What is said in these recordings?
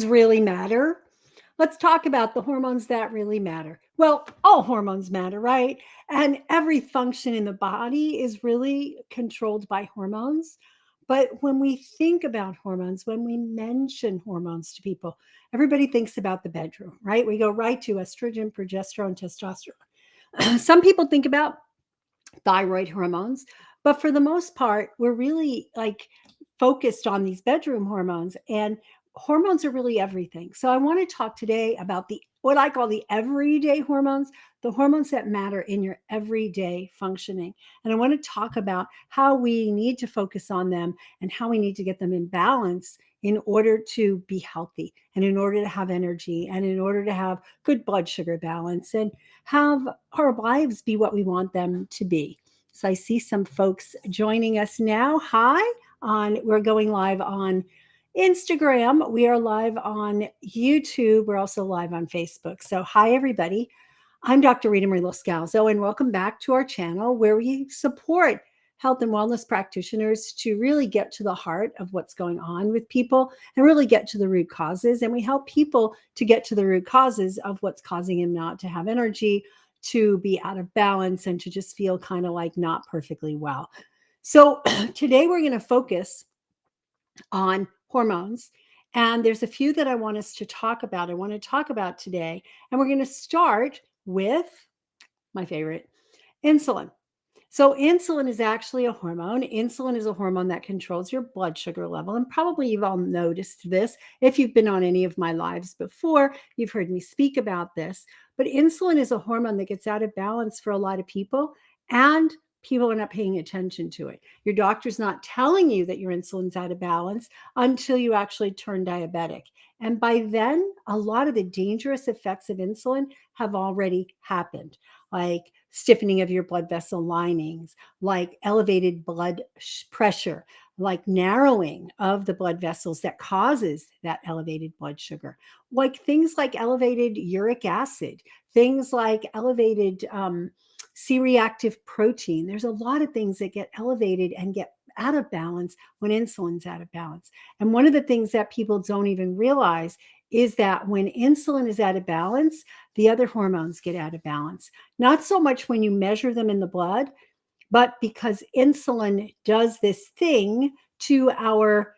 Really matter. Let's talk about the hormones that really matter. Well, all hormones matter, right? And every function in the body is really controlled by hormones. But when we think about hormones, when we mention hormones to people, everybody thinks about the bedroom, right? We go right to estrogen, progesterone, testosterone. Some people think about thyroid hormones, but for the most part, we're really like focused on these bedroom hormones, and hormones are really everything. So I want to talk today about the what I call the everyday hormones, the hormones that matter in your everyday functioning. And I want to talk about how we need to focus on them and how we need to get them in balance in order to be healthy and in order to have energy and in order to have good blood sugar balance and have our lives be what we want them to be. So I see some folks joining us now. Hi, we're going live on Instagram. We are live on YouTube. We're also live on Facebook. So hi everybody. I'm Dr. Rita Marie Loscalzo, and welcome back to our channel where we support health and wellness practitioners to really get to the heart of what's going on with people and really get to the root causes. And we help people to get to the root causes of what's causing them not to have energy, to be out of balance, and to just feel kind of like not perfectly well. So today we're going to focus on hormones. And there's a few that I want us to talk about. I want to talk about today. And we're going to start with my favorite, insulin. So, insulin is actually a hormone. Insulin is a hormone that controls your blood sugar level. And probably you've all noticed this. If you've been on any of my lives before, you've heard me speak about this. But insulin is a hormone that gets out of balance for a lot of people, and people are not paying attention to it. Your doctor's not telling you that your insulin's out of balance until you actually turn diabetic. And by then, a lot of the dangerous effects of insulin have already happened, like stiffening of your blood vessel linings, like elevated blood pressure, like narrowing of the blood vessels that causes that elevated blood sugar, like things like elevated uric acid, things like elevated C-reactive protein. There's a lot of things that get elevated and get out of balance when insulin's out of balance. And one of the things that people don't even realize is that when insulin is out of balance, the other hormones get out of balance. Not so much when you measure them in the blood, but because insulin does this thing to our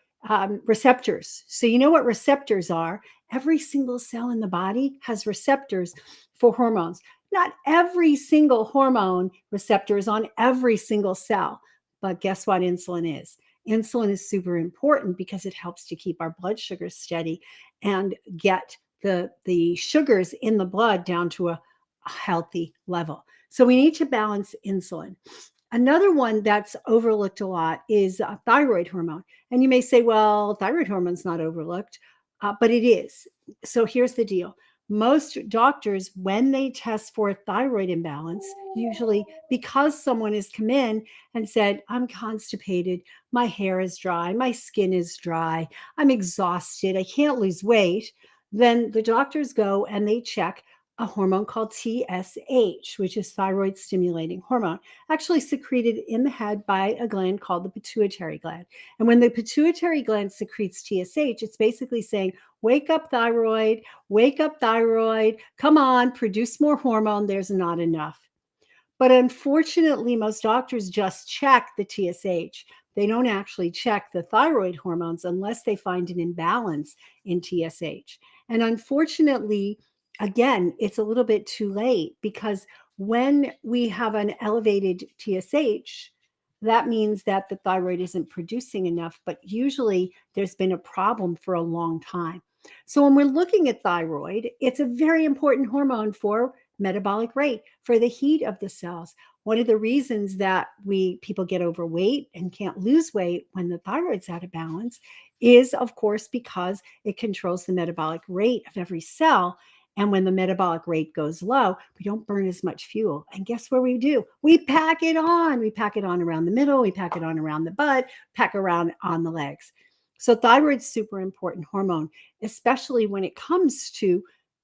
receptors. So, you know what receptors are? Every single cell in the body has receptors for hormones. Not every single hormone receptor is on every single cell, but guess what insulin is? Insulin is super important because it helps to keep our blood sugars steady and get the sugars in the blood down to a healthy level. So we need to balance insulin. Another one that's overlooked a lot is thyroid hormone. And you may say, well, thyroid hormone's not overlooked, but it is. So here's the deal. Most doctors, when they test for a thyroid imbalance, usually because someone has come in and said, I'm constipated, my hair is dry, my skin is dry, I'm exhausted, I can't lose weight, then the doctors go and they check a hormone called TSH, which is thyroid stimulating hormone, actually secreted in the head by a gland called the pituitary gland. And when the pituitary gland secretes TSH, it's basically saying, wake up, thyroid, come on, produce more hormone, there's not enough. But unfortunately, most doctors just check the TSH. They don't actually check the thyroid hormones unless they find an imbalance in TSH. And unfortunately, again, it's a little bit too late because when we have an elevated TSH, that means that the thyroid isn't producing enough, but usually there's been a problem for a long time. So when we're looking at thyroid, it's a very important hormone for metabolic rate, for the heat of the cells. One of the reasons that people get overweight and can't lose weight when the thyroid's out of balance is, of course, because it controls the metabolic rate of every cell. And when the metabolic rate goes low, we don't burn as much fuel. And guess what we do? We pack it on. We pack it on around the middle. We pack it on around the butt, pack around on the legs. So thyroid's super important hormone, especially when it comes to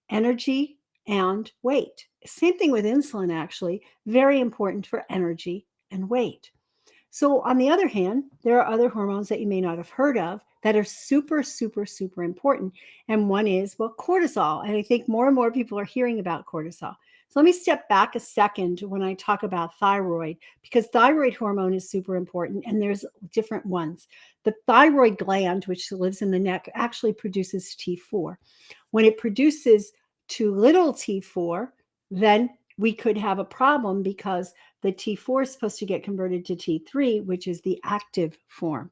energy and weight. Same thing with insulin, actually, very important for energy and weight. So, on the other hand, there are other hormones that you may not have heard of that are super, super, super important. And one is, well, cortisol. And I think more and more people are hearing about cortisol. So let me step back a second when I talk about thyroid, because thyroid hormone is super important and there's different ones. The thyroid gland, which lives in the neck, actually produces T4. When it produces too little T4, then we could have a problem because the T4 is supposed to get converted to T3, which is the active form.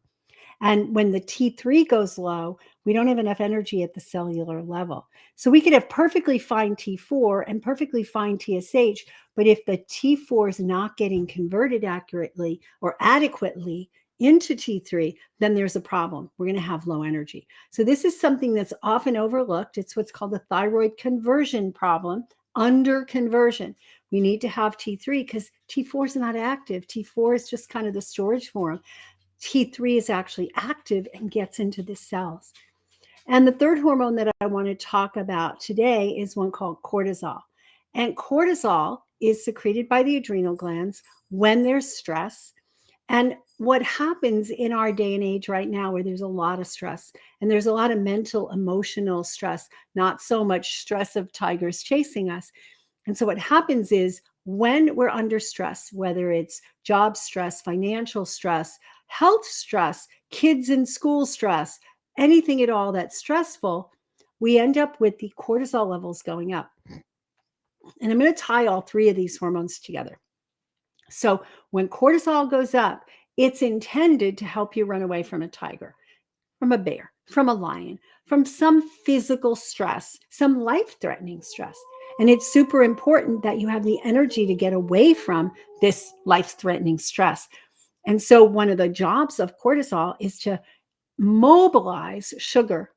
And when the T3 goes low, we don't have enough energy at the cellular level. So we could have perfectly fine T4 and perfectly fine TSH, but if the T4 is not getting converted accurately or adequately into T3, then there's a problem. We're going to have low energy. So this is something that's often overlooked. It's what's called the thyroid conversion problem, under conversion. We need to have T3 because T4 is not active. T4 is just kind of the storage form. T3 is actually active and gets into the cells. And the third hormone that I want to talk about today is one called cortisol. And cortisol is secreted by the adrenal glands when there's stress. And what happens in our day and age right now, where there's a lot of stress and there's a lot of mental, emotional stress, not so much stress of tigers chasing us. And so what happens is when we're under stress, whether it's job stress, financial stress, health stress, kids in school stress, anything at all that's stressful, we end up with the cortisol levels going up. And I'm going to tie all three of these hormones together. So when cortisol goes up, it's intended to help you run away from a tiger, from a bear, from a lion, from some physical stress, some life-threatening stress. And it's super important that you have the energy to get away from this life-threatening stress. And so one of the jobs of cortisol is to mobilize sugar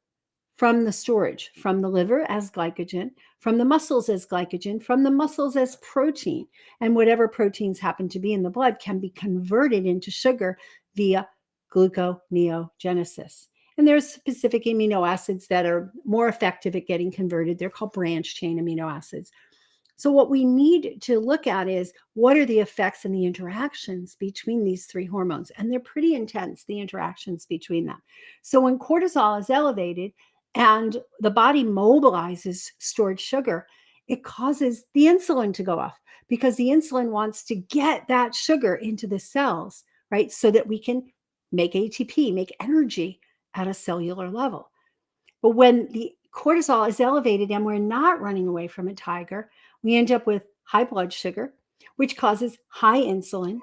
from the storage, from the liver as glycogen, from the muscles as glycogen, from the muscles as protein. And whatever proteins happen to be in the blood can be converted into sugar via gluconeogenesis. And there's specific amino acids that are more effective at getting converted. They're called branch chain amino acids. So what we need to look at is what are the effects and the interactions between these three hormones? And they're pretty intense, the interactions between them. So when cortisol is elevated and the body mobilizes stored sugar, it causes the insulin to go off because the insulin wants to get that sugar into the cells, right? So that we can make ATP, make energy at a cellular level. But when the cortisol is elevated and we're not running away from a tiger, we end up with high blood sugar, which causes high insulin.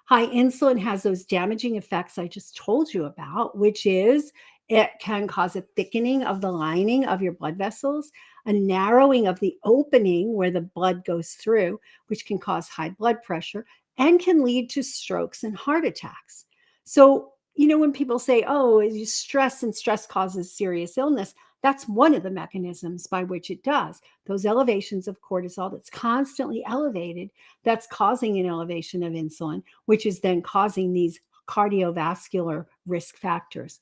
High insulin has those damaging effects I just told you about, which is it can cause a thickening of the lining of your blood vessels, a narrowing of the opening where the blood goes through, which can cause high blood pressure and can lead to strokes and heart attacks. So, when people say, oh, stress and stress causes serious illness, that's one of the mechanisms by which it does. Those elevations of cortisol that's constantly elevated, that's causing an elevation of insulin, which is then causing these cardiovascular risk factors.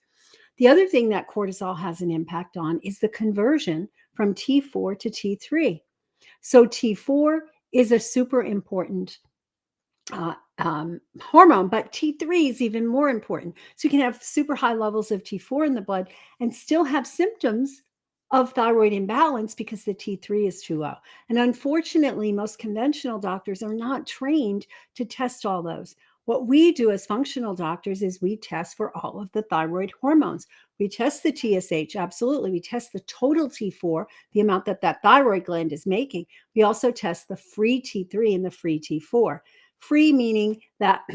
The other thing that cortisol has an impact on is the conversion from T4 to T3. So T4 is a super important hormone, but T3 is even more important. So you can have super high levels of T4 in the blood and still have symptoms of thyroid imbalance because the T3 is too low. And unfortunately, most conventional doctors are not trained to test all those. What we do as functional doctors is we test for all of the thyroid hormones. We test the TSH, absolutely. We test the total T4, the amount that thyroid gland is making. We also test the free T3 and the free T4. Free meaning that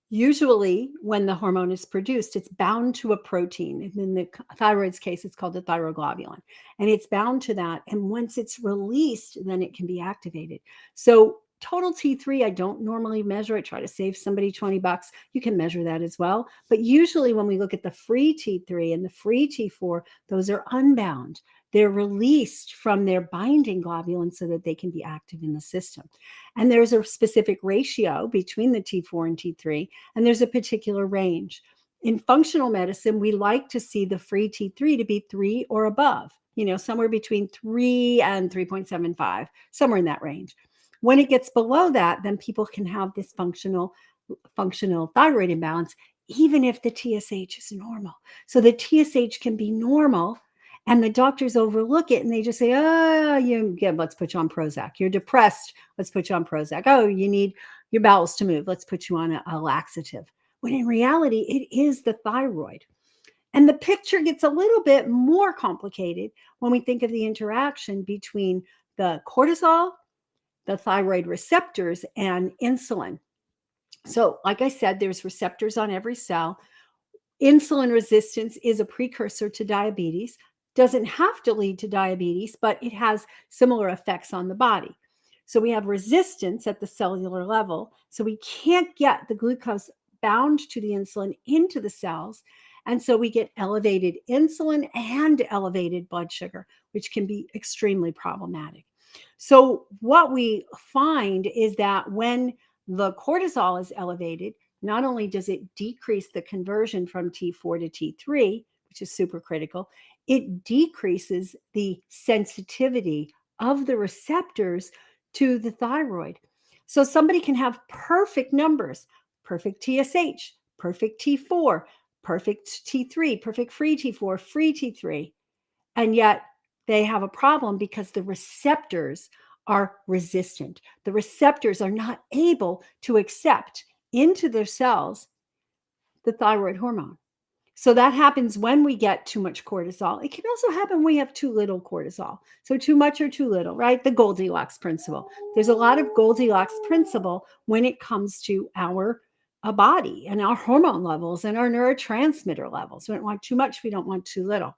usually when the hormone is produced, it's bound to a protein. In the thyroid's case, it's called the thyroglobulin. And it's bound to that. And once it's released, then it can be activated. So total T3, I don't normally measure it. Try to save somebody $20. You can measure that as well. But usually when we look at the free T3 and the free T4, those are unbound. They're released from their binding globulin so that they can be active in the system. And there's a specific ratio between the T4 and T3, and there's a particular range. In functional medicine, we like to see the free T3 to be 3 or above, somewhere between 3 and 3.75, somewhere in that range. When it gets below that, then people can have this functional thyroid imbalance, even if the TSH is normal. So the TSH can be normal and the doctors overlook it and they just say, oh, let's put you on Prozac. You're depressed. Let's put you on Prozac. Oh, you need your bowels to move. Let's put you on a laxative. When in reality, it is the thyroid. And the picture gets a little bit more complicated when we think of the interaction between the cortisol, the thyroid receptors, and insulin. So, like I said, there's receptors on every cell. Insulin resistance is a precursor to diabetes. Doesn't have to lead to diabetes, but it has similar effects on the body. So we have resistance at the cellular level. So we can't get the glucose bound to the insulin into the cells. And so we get elevated insulin and elevated blood sugar, which can be extremely problematic. So what we find is that when the cortisol is elevated, not only does it decrease the conversion from T4 to T3, which is super critical, it decreases the sensitivity of the receptors to the thyroid. So somebody can have perfect numbers, perfect TSH, perfect T4, perfect T3, perfect free T4, free T3, and yet they have a problem because the receptors are resistant. The receptors are not able to accept into their cells the thyroid hormone. So that happens when we get too much cortisol. It can also happen when we have too little cortisol. So too much or too little, right? The Goldilocks principle. There's a lot of Goldilocks principle when it comes to our body and our hormone levels and our neurotransmitter levels. We don't want too much. We don't want too little.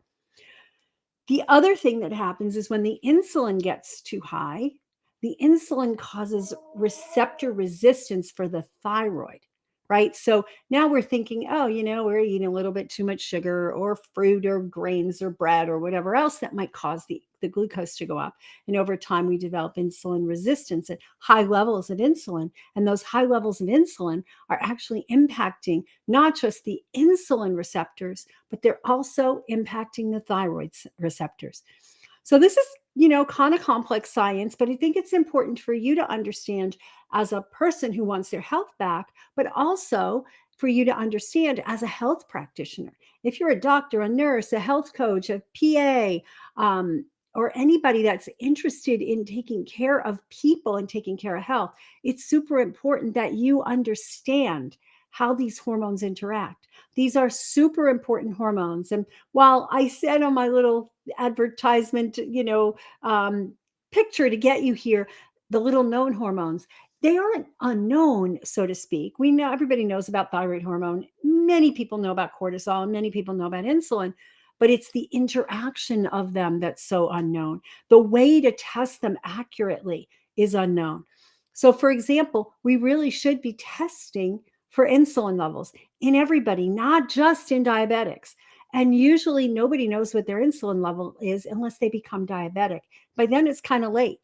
The other thing that happens is when the insulin gets too high, the insulin causes receptor resistance for the thyroid, right? So now we're thinking, oh, we're eating a little bit too much sugar or fruit or grains or bread or whatever else that might cause the glucose to go up. And over time, we develop insulin resistance at high levels of insulin. And those high levels of insulin are actually impacting not just the insulin receptors, but they're also impacting the thyroid receptors. So this is, kind of complex science, but I think it's important for you to understand as a person who wants their health back, but also for you to understand as a health practitioner. If you're a doctor, a nurse, a health coach, a PA, or anybody that's interested in taking care of people and taking care of health, it's super important that you understand how these hormones interact. These are super important hormones. And while I said on my little advertisement, picture to get you here, the little known hormones, they aren't unknown, so to speak. We know, everybody knows about thyroid hormone. Many people know about cortisol, and many people know about insulin, but it's the interaction of them that's so unknown. The way to test them accurately is unknown. So, for example, we really should be testing for insulin levels in everybody, not just in diabetics. And usually nobody knows what their insulin level is unless they become diabetic. By then it's kind of late.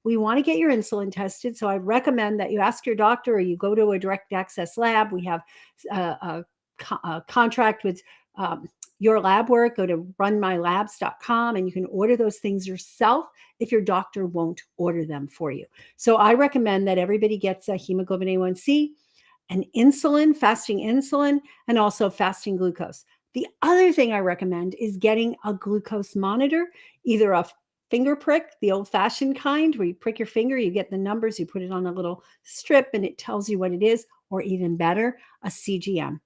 We want to get your insulin tested. So I recommend that you ask your doctor or you go to a direct access lab. We have a contract with Your Lab Work. Go to runmylabs.com and you can order those things yourself if your doctor won't order them for you. So I recommend that everybody gets a hemoglobin A1C, an insulin, fasting insulin, and also fasting glucose. The other thing I recommend is getting a glucose monitor, either a finger prick, the old-fashioned kind, where you prick your finger, you get the numbers, you put it on a little strip, and it tells you what it is, or even better, a CGM.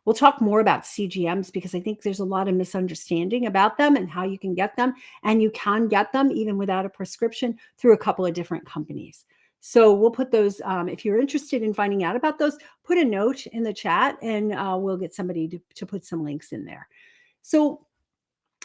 We'll talk more about CGMs because I think there's a lot of misunderstanding about them and how you can get them. And you can get them even without a prescription through a couple of different companies. So we'll put those, if you're interested in finding out about those, put a note in the chat and we'll get somebody to put some links in there. So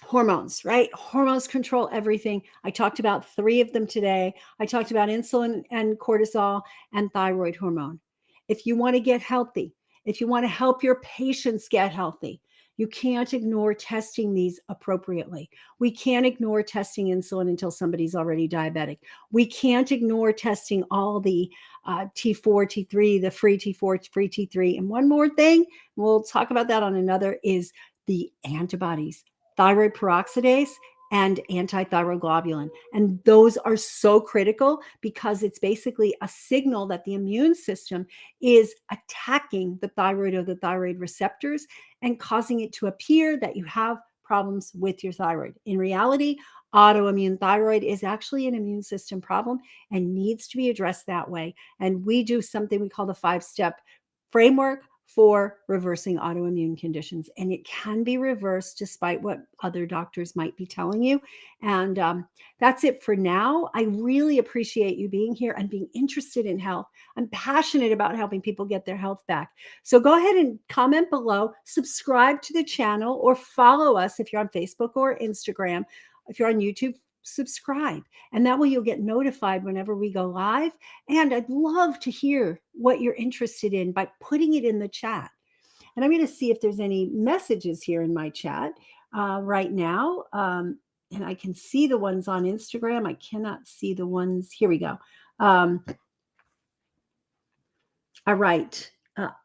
hormones, right? Hormones control everything. I talked about 3 of them today. I talked about insulin and cortisol and thyroid hormone. If you want to get healthy, if you want to help your patients get healthy, you can't ignore testing these appropriately. We can't ignore testing insulin until somebody's already diabetic. We can't ignore testing all the T4, T3, the free T4, free T3. And one more thing, we'll talk about that on another, is the antibodies, thyroid peroxidase and antithyroglobulin. And those are so critical because it's basically a signal that the immune system is attacking the thyroid or the thyroid receptors and causing it to appear that you have problems with your thyroid. In reality, autoimmune thyroid is actually an immune system problem and needs to be addressed that way. And we do something we call the 5-step framework for reversing autoimmune conditions. And it can be reversed despite what other doctors might be telling you. And that's it for now. I really appreciate you being here and being interested in health. I'm passionate about helping people get their health back. So go ahead and comment below, subscribe to the channel, or follow us if you're on Facebook or Instagram. If you're on YouTube, subscribe, and that way you'll get notified whenever we go live. And I'd love to hear what you're interested in by putting it in the chat. And I'm going to see if there's any messages here in my chat right now. And I can see the ones on Instagram. I cannot see the ones. Here we go. All right.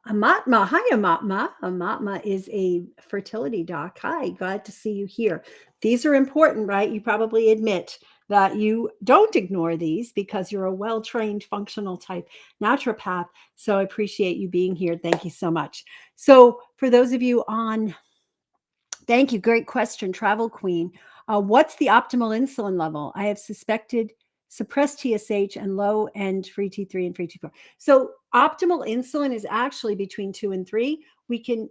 Amatma. Hi, Amatma. Amatma is a fertility doc. Hi, glad to see you here. These are important, right? You probably admit that you don't ignore these because you're a well-trained functional type naturopath. So I appreciate you being here. Thank you so much. So for those of you on, thank you. Great question, Travel Queen. What's the optimal insulin level? I have suspected suppressed TSH and low end free T3 and free T4. So optimal insulin is actually between 2 and 3. We can,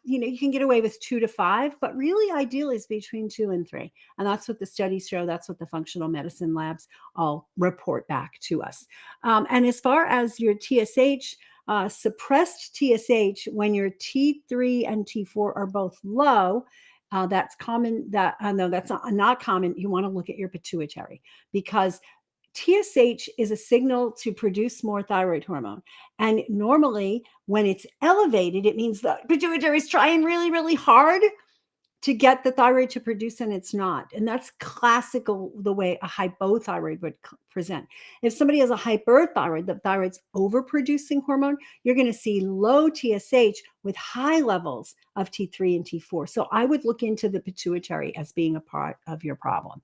you can get away with 2 to 5, but really ideal is between 2 and 3. And that's what the studies show. That's what the functional medicine labs all report back to us. And as far as your TSH, suppressed TSH, when your T3 and T4 are both low, that's common. No, that's not common. You want to look at your pituitary because TSH is a signal to produce more thyroid hormone. And normally when it's elevated, it means the pituitary is trying really, really hard to get the thyroid to produce, and it's not. And that's classical, the way a hypothyroid would present. If somebody has a hyperthyroid, the thyroid's overproducing hormone, you're going to see low TSH with high levels of T3 and T4. So I would look into the pituitary as being a part of your problem.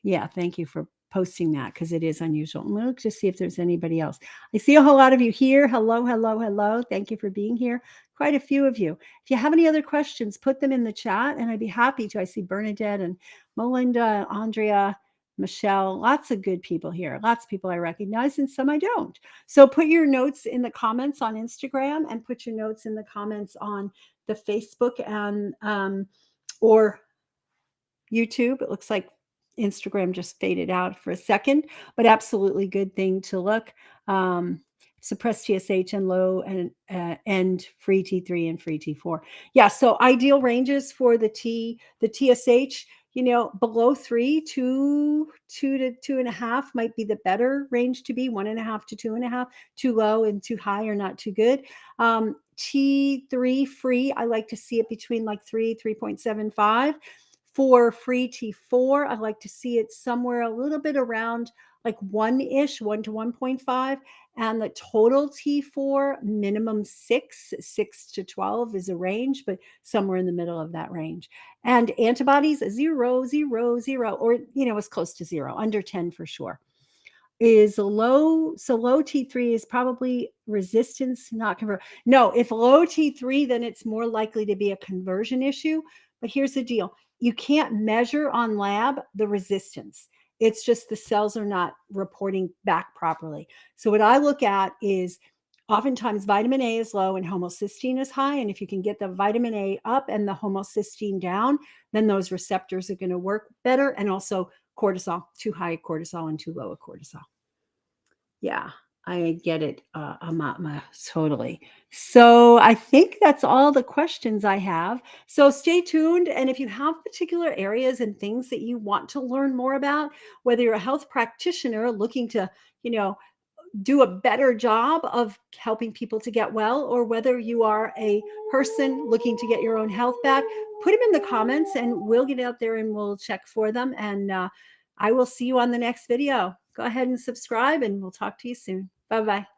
Yeah, thank you for posting that because it is unusual. I'm going to just see if there's anybody else. I see a whole lot of you here. Hello, hello, hello. Thank you for being here. Quite a few of you. If you have any other questions, put them in the chat and I'd be happy to. I see Bernadette and Melinda, Andrea, Michelle, lots of good people here. Lots of people I recognize and some I don't. So put your notes in the comments on Instagram and put your notes in the comments on the Facebook and or YouTube. It looks like Instagram just faded out for a second, but absolutely good thing to look. Suppressed TSH and low and free T3 and free T4. Yeah, so ideal ranges for the TSH, below 3, 2 to 2.5 might be the better range to be. 1.5 to 2.5. Too low and too high are not too good. T3 free, I like to see it between like 3.75. For free T4, I like to see it somewhere a little bit around like 1-ish, 1 to 1.5. And the total T4, minimum 6 to 12 is a range, but somewhere in the middle of that range. And antibodies, 0, 0, 0, or, as close to 0, under 10 for sure. Is low. So low T3 is probably resistance, not convert. No, if low T3, then it's more likely to be a conversion issue. But here's the deal. You can't measure on lab the resistance. It's just the cells are not reporting back properly. So what I look at is oftentimes vitamin A is low and homocysteine is high. And if you can get the vitamin A up and the homocysteine down, then those receptors are going to work better. And also cortisol, too high a cortisol and too low a cortisol. Yeah, I get it, Amatma, totally. So I think that's all the questions I have. So stay tuned. And if you have particular areas and things that you want to learn more about, whether you're a health practitioner looking to, do a better job of helping people to get well, or whether you are a person looking to get your own health back, put them in the comments and we'll get out there and we'll check for them. And I will see you on the next video. Go ahead and subscribe and we'll talk to you soon. Bye-bye.